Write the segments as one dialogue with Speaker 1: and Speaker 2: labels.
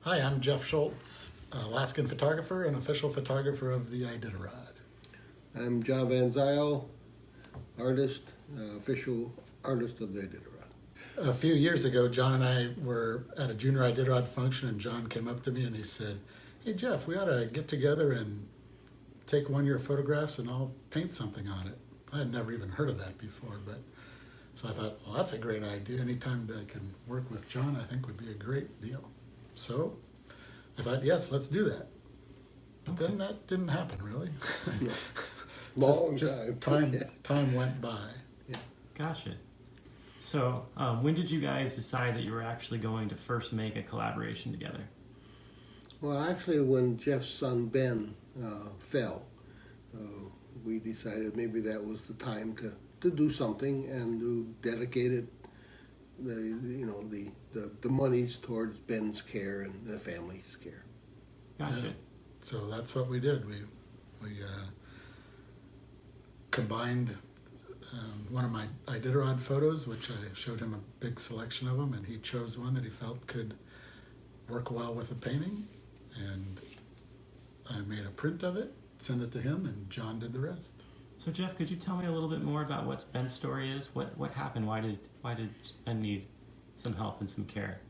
Speaker 1: Hi, I'm Jeff Schultz, Alaskan photographer and official photographer of the Iditarod.
Speaker 2: I'm Jon Van Zyle, artist, official artist of the Iditarod.
Speaker 1: A few years ago, John and I were at a junior Iditarod function, and John came up to me and he said, "Hey Jeff, we ought to get together and take one of your photographs and I'll paint something on it." I had never even heard of that before, but so I thought, well, that's a great idea. Anytime I can work with John, I think would be a great deal. So I thought, yes, let's do that. But then that didn't happen, really.
Speaker 2: Yeah. Long
Speaker 1: just
Speaker 2: time.
Speaker 1: time went by.
Speaker 2: Yeah.
Speaker 3: Gotcha. So, when did you guys decide that you were actually going to first make a collaboration together?
Speaker 2: Well, actually, when Jeff's son Ben fell, we decided maybe that was the time to do something and to dedicate it, the monies towards Ben's care and the family's care.
Speaker 3: Gotcha.
Speaker 1: Yeah. So that's what we did. We combined one of my Iditarod photos, which I showed him a big selection of them, and he chose one that he felt could work well with the painting. And I made a print of it, sent it to him, and John did the rest.
Speaker 3: So, Jeff, could you tell me a little bit more about what Ben's story is? What happened? Why did Ben need some help and some care?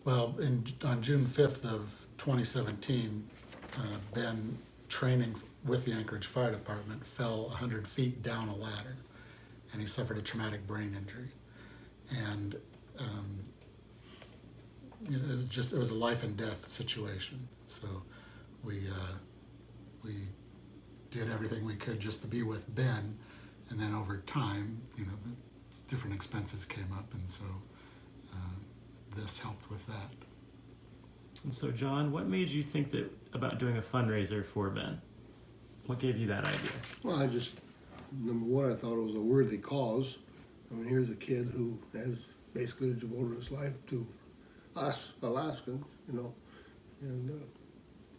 Speaker 1: Well, on June 5th of 2017, Ben, training with the Anchorage Fire Department, fell 100 feet down a ladder, and he suffered a traumatic brain injury. And it was a life and death situation. So we did everything we could just to be with Ben, and then over time, different expenses came up, and so this helped with that.
Speaker 3: And so, John, what made you think about doing a fundraiser for Ben? What gave you that idea?
Speaker 2: Well, number one, I thought it was a worthy cause. I mean, here's a kid who has basically devoted his life to us, Alaskans, and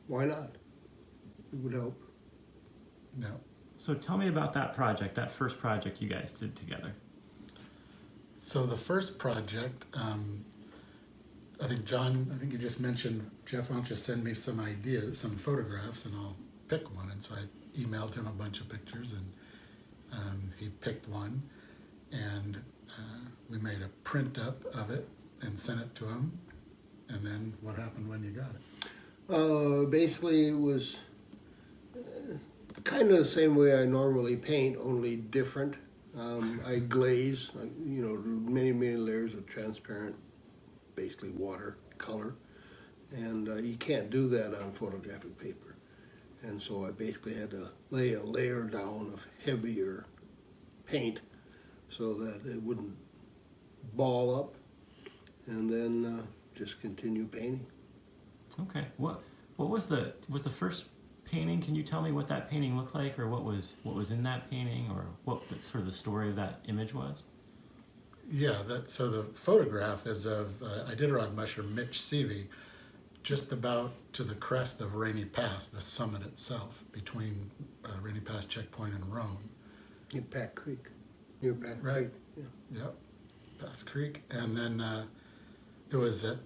Speaker 2: why not? It would help.
Speaker 1: Yeah.
Speaker 3: So tell me about that project, that first project you guys did together.
Speaker 1: So the first project, I think you just mentioned, Jeff, why don't you send me some ideas, some photographs, and I'll pick one. And so I emailed him a bunch of pictures, and he picked one, and we made a print up of it and sent it to him. And then what happened when you got it?
Speaker 2: Basically, it was kind of the same way I normally paint, only different. I glaze, many layers of transparent, basically water color, and you can't do that on photographic paper. And so I basically had to lay a layer down of heavier paint so that it wouldn't ball up, and then just continue painting.
Speaker 3: Okay. What was the first painting? Can you tell me what that painting looked like, or what was in that painting, or what sort of the story of that image was?
Speaker 1: Yeah, so the photograph is of Iditarod musher Mitch Seavey, just about to the crest of Rainy Pass, the summit itself, between Rainy Pass Checkpoint and Rome.
Speaker 2: Near Pack Creek. Near Pack
Speaker 1: Right.
Speaker 2: Creek. Yeah.
Speaker 1: Yep, Pass Creek. And then it was at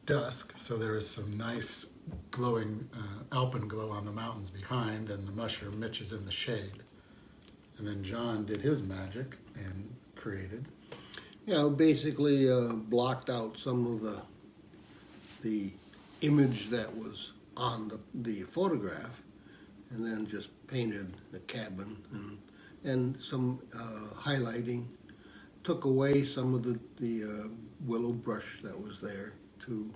Speaker 1: dusk, so there was some nice glowing alpenglow on the mountains behind, and the musher Mitch is in the shade. And then John did his magic and created.
Speaker 2: Yeah, basically blocked out some of the image that was on the photograph, and then just painted the cabin and some highlighting. Took away some of the willow brush that was there to,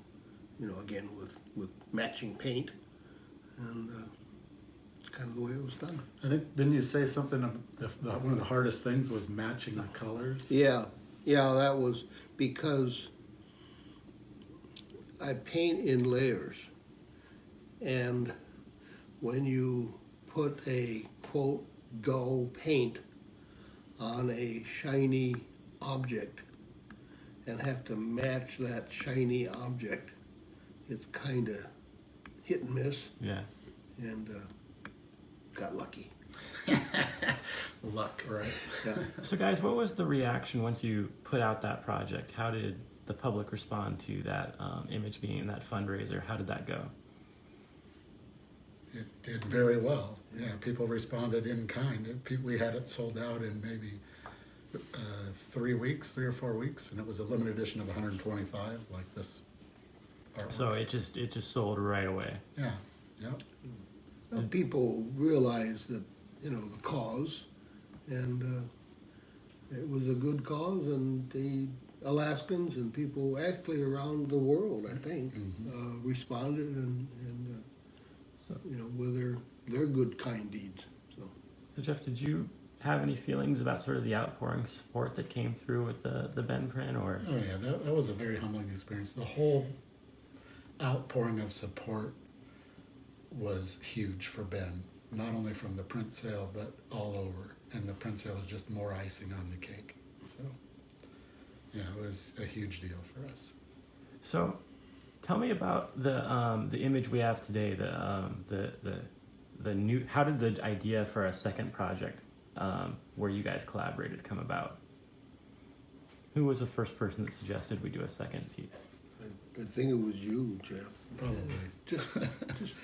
Speaker 2: again with matching paint, and it's kind of the way it was done.
Speaker 1: I think, didn't you say something, one of the hardest things was matching the colors?
Speaker 2: Yeah, that was because I paint in layers, and when you put a, quote, dull paint on a shiny object and have to match that shiny object, it's kind of hit and miss.
Speaker 3: Yeah.
Speaker 2: And got lucky.
Speaker 1: Luck, right?
Speaker 2: Yeah.
Speaker 3: So guys, what was the reaction once you put out that project? How did the public respond to that image being in that fundraiser? How did that go?
Speaker 1: It did very well. Yeah, people responded in kind. We had it sold out in maybe 3 or 4 weeks, and it was a limited edition of 125, like this artwork.
Speaker 3: So it just sold right away.
Speaker 1: Yeah, yeah.
Speaker 2: Well, people realized that, the cause, and it was a good cause, and the Alaskans and people actually around the world, I think, responded and
Speaker 3: So,
Speaker 2: with their good, kind deeds.
Speaker 3: so Jeff, did you have any feelings about sort of the outpouring support that came through with the Ben print, or?
Speaker 1: Oh yeah, that was a very humbling experience. The whole outpouring of support was huge for Ben, not only from the print sale, but all over. And the print sale was just more icing on the cake. So, yeah, it was a huge deal for us.
Speaker 3: So, tell me about the image we have today. The new. How did the idea for a second project, where you guys collaborated, come about? Who was the first person that suggested we do a second piece?
Speaker 2: I think it was you, Jeff.
Speaker 1: Probably.
Speaker 2: Just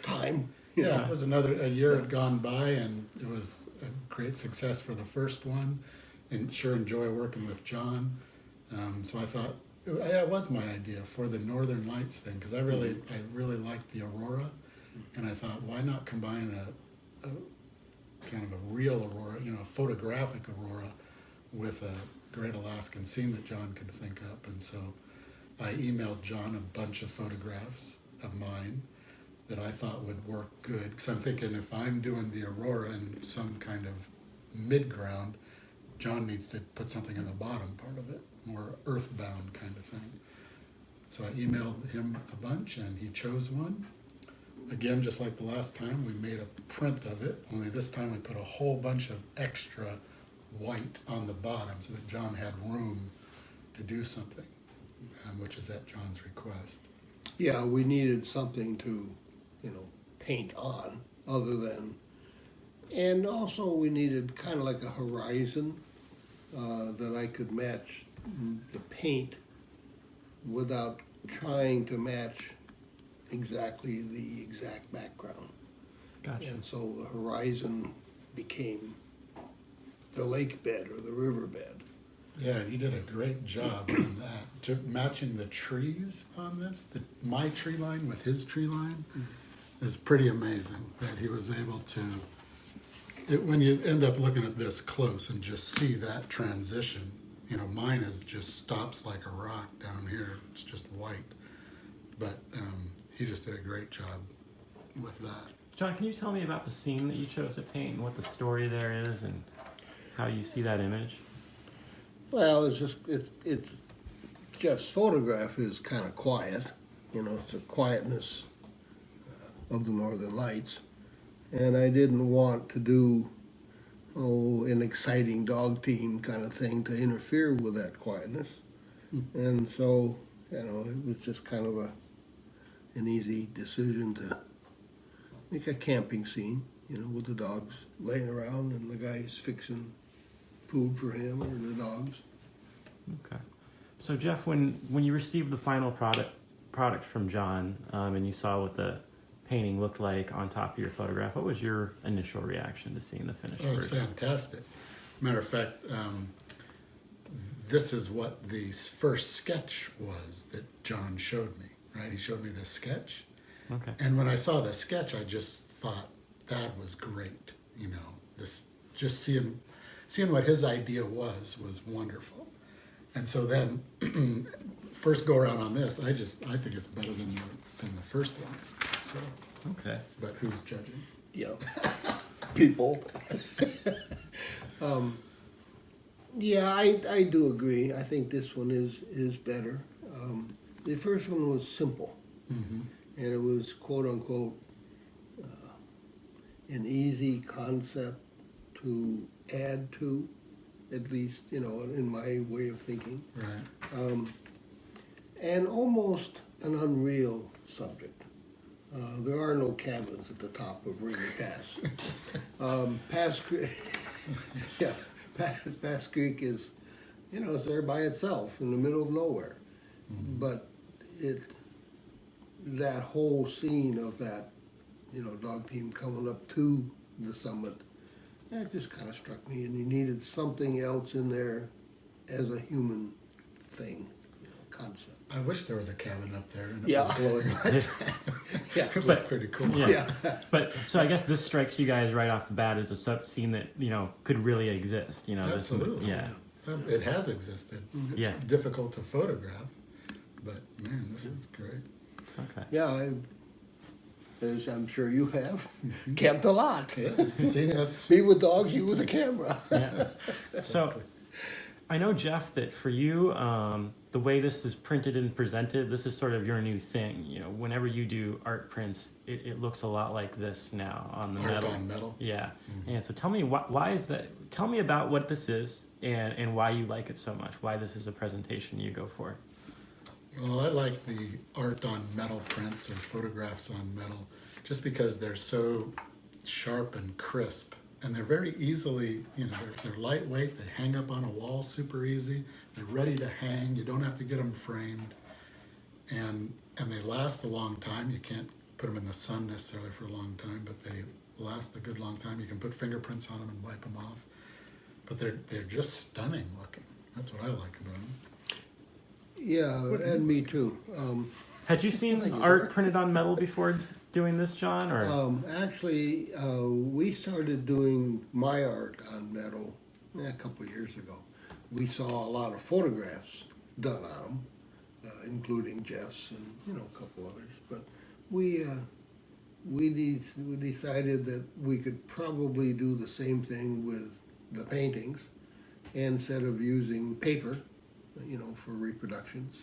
Speaker 2: time.
Speaker 1: Yeah, it was a year had gone by, and it was a great success for the first one, and sure enjoy working with Jon. So I thought it was my idea for the Northern Lights thing, because I really liked the aurora, and I thought, why not combine a kind of a real aurora, a photographic aurora, with a great Alaskan scene that Jon could think up. And so I emailed Jon a bunch of photographs of mine that I thought would work good, because I'm thinking if I'm doing the aurora in some kind of mid-ground, Jon needs to put something in the bottom part of it, more earthbound kind of thing. So I emailed him a bunch, and he chose one. Again, just like the last time, we made a print of it, only this time we put a whole bunch of extra white on the bottom so that Jon had room to do something, which is at Jon's request.
Speaker 2: Yeah, we needed something to, paint on other than, and also we needed kind of like a horizon that I could match the paint without trying to match exactly the exact background.
Speaker 3: Gotcha.
Speaker 2: And so the horizon became the lake bed or the river bed.
Speaker 1: Yeah, you did a great job on that. Matching the trees on this, my tree line with his tree line, is pretty amazing that he was able to. When you end up looking at this close and just see that transition, mine is just stops like a rock down here. It's just white. But he just did a great job with that.
Speaker 3: Jon, can you tell me about the scene that you chose to paint and what the story there is and how you see that image?
Speaker 2: Well, it's Jeff's photograph is kind of quiet, it's a quietness of the Northern Lights, and I didn't want to do an exciting dog team kind of thing to interfere with that quietness, and so it was just kind of an easy decision to make a camping scene, with the dogs laying around and the guys fixing food for him or the dogs.
Speaker 3: Okay. So Jeff, when you received the final product from Jon, and you saw what the painting looked like on top of your photograph, what was your initial reaction to seeing the finished
Speaker 1: It was
Speaker 3: version?
Speaker 1: fantastic. Matter of fact, this is what the first sketch was that Jon showed me, right? He showed me this sketch.
Speaker 3: Okay.
Speaker 1: And when I saw the sketch, I just thought that was great. This just seeing what his idea was wonderful. And so then, first go around on this, I think it's better than the first one. So,
Speaker 3: Okay.
Speaker 1: but who's judging?
Speaker 2: Yeah, people. Yeah, I do agree. I think this one is better. The first one was simple,
Speaker 1: Mm-hmm.
Speaker 2: and it was quote unquote an easy concept to add to, at least in my way of thinking,
Speaker 1: Right.
Speaker 2: and almost an unreal subject. There are no cabins at the top of Ringer Pass. Pass Creek, Pass Creek is, it's there by itself in the middle of nowhere. but that whole scene of that, dog team coming up to the summit, that just kind of struck me, and you needed something else in there as a human thing, concept.
Speaker 1: I wish there was a cabin up there and it
Speaker 2: Yeah.
Speaker 1: was glowing like that.
Speaker 2: Yeah.
Speaker 1: It looked pretty cool.
Speaker 3: Yeah. But so I guess this strikes you guys right off the bat as a scene that could really exist.
Speaker 1: Absolutely.
Speaker 3: Yeah.
Speaker 1: It has existed. It's
Speaker 3: Yeah.
Speaker 1: difficult to photograph, but man, this is great.
Speaker 3: Okay.
Speaker 2: Yeah, as I'm sure you have, camped a lot.
Speaker 1: Yeah, seeing us.
Speaker 2: Me with dogs, you with a camera.
Speaker 3: Yeah. So I know, Jeff, that for you, the way this is printed and presented, this is sort of your new thing. Whenever you do art prints, it looks a lot like this now on the
Speaker 1: Art
Speaker 3: metal.
Speaker 1: on metal.
Speaker 3: Yeah. And so tell me, why is that? Tell me about what this is and why you like it so much. Why this is a presentation you go for.
Speaker 1: Well, I like the art on metal prints or photographs on metal just because they're so sharp and crisp. And they're very easily, they're lightweight. They hang up on a wall super easy. They're ready to hang. You don't have to get them framed. And they last a long time. You can't put them in the sun necessarily for a long time, but they last a good long time. You can put fingerprints on them and wipe them off. But they're just stunning looking. That's what I like about them.
Speaker 2: Yeah, and me too.
Speaker 3: Had you seen art printed on metal before doing this, John? Or
Speaker 2: Actually, we started doing my art on metal a couple of years ago. We saw a lot of photographs done on them, including Jeff's and a couple others. But we decided that we could probably do the same thing with the paintings, instead of using paper, for reproductions.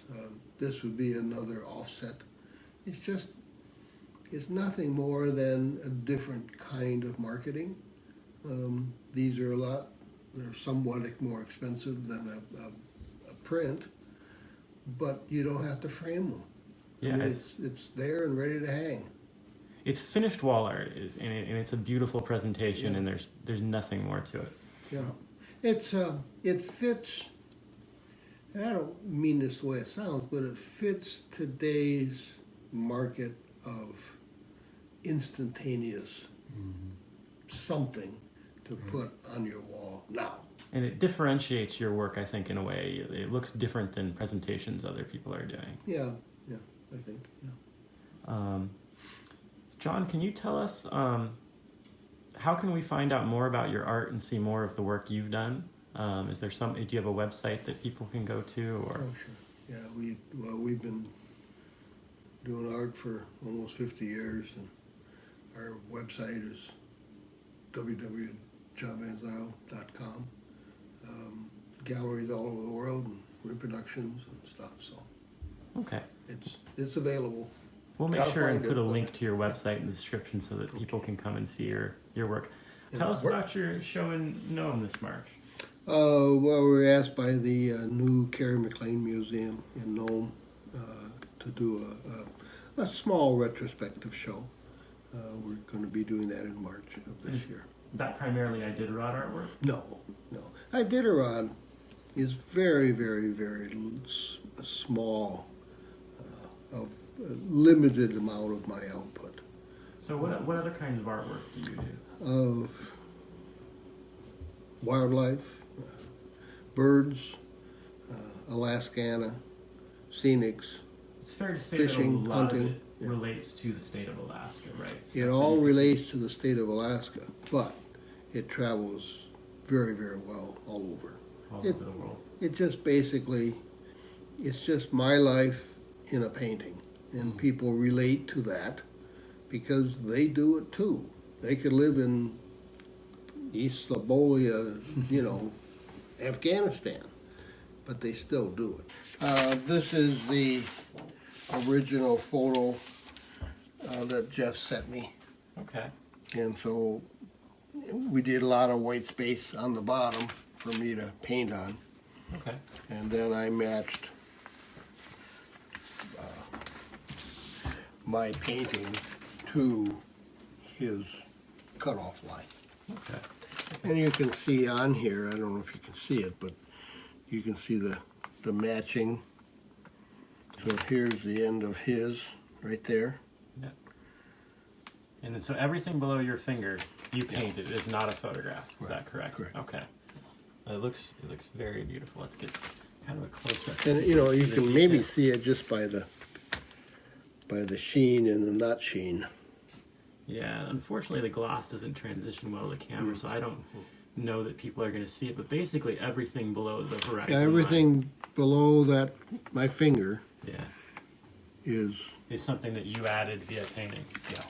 Speaker 2: This would be another offset. It's nothing more than a different kind of marketing. These are they're somewhat more expensive than a print, but you don't have to frame them.
Speaker 3: Yeah,
Speaker 2: it's there and ready to hang.
Speaker 3: it's finished wall art, and it's a beautiful presentation,
Speaker 2: Yeah.
Speaker 3: and there's nothing more to it.
Speaker 2: Yeah, it fits. And I don't mean this the way it sounds, but it fits today's market of instantaneous something to put on your wall now.
Speaker 3: And it differentiates your work, I think, in a way. It looks different than presentations other people are doing.
Speaker 2: Yeah, I think, yeah.
Speaker 3: John, can you tell us how can we find out more about your art and see more of the work you've done? Is there do you have a website that people can go to? Or
Speaker 2: Oh, sure. Yeah, we've been doing art for almost 50 years, and our website is www.jonvanzyle.com. Galleries all over the world and reproductions and stuff, so
Speaker 3: okay,
Speaker 2: it's available.
Speaker 3: we'll make
Speaker 2: Gotta
Speaker 3: sure and
Speaker 2: find
Speaker 3: put
Speaker 2: it,
Speaker 3: a
Speaker 2: but-
Speaker 3: link to your website in the description so that people can come and see your work. Tell us
Speaker 1: where-
Speaker 3: about your show in Nome this March.
Speaker 2: Well, we were asked by the new Carrie McLean Museum in Nome to do a small retrospective show. We're going to be doing that in March of this year.
Speaker 3: That primarily Iditarod artwork?
Speaker 2: No. Iditarod is very, very, very small, of a limited amount of my output.
Speaker 3: So what other kinds of artwork do you do?
Speaker 2: Wildlife, birds, Alaskana, scenics.
Speaker 3: It's fair to say
Speaker 2: Fishing,
Speaker 3: that a lot
Speaker 2: hunting,
Speaker 3: of it
Speaker 2: yeah.
Speaker 3: relates to the state of Alaska, right?
Speaker 2: It
Speaker 3: Stuff that
Speaker 2: all
Speaker 3: you can
Speaker 2: relates to the state of Alaska, but it travels very, very well all over.
Speaker 3: see all
Speaker 2: it-
Speaker 3: over the world.
Speaker 2: It just basically, it's just my life in a painting, and people relate to that because they do it too. They could live in East Labolia, Afghanistan, but they still do it. This is the original photo that Jeff sent me,
Speaker 3: Okay.
Speaker 2: and so we did a lot of white space on the bottom for me to paint on.
Speaker 3: Okay.
Speaker 2: And then I matched my painting to his cutoff line.
Speaker 3: Okay.
Speaker 2: And you can see on here, I don't know if you can see it, but you can see the matching So here's the end of his, right there.
Speaker 3: Yeah. And then, so everything below your finger you painted is not a photograph. Is that correct?
Speaker 2: Correct.
Speaker 3: Okay. It looks very beautiful. Let's get kind of a close up.
Speaker 2: And you can maybe see it just by the sheen and the not sheen.
Speaker 3: Yeah, unfortunately the gloss doesn't transition well to the camera, so I don't know that people are going to see it. But basically everything below the horizon.
Speaker 2: Yeah, everything below that my finger
Speaker 3: line,
Speaker 2: is
Speaker 3: is something that you added via painting.
Speaker 2: yeah.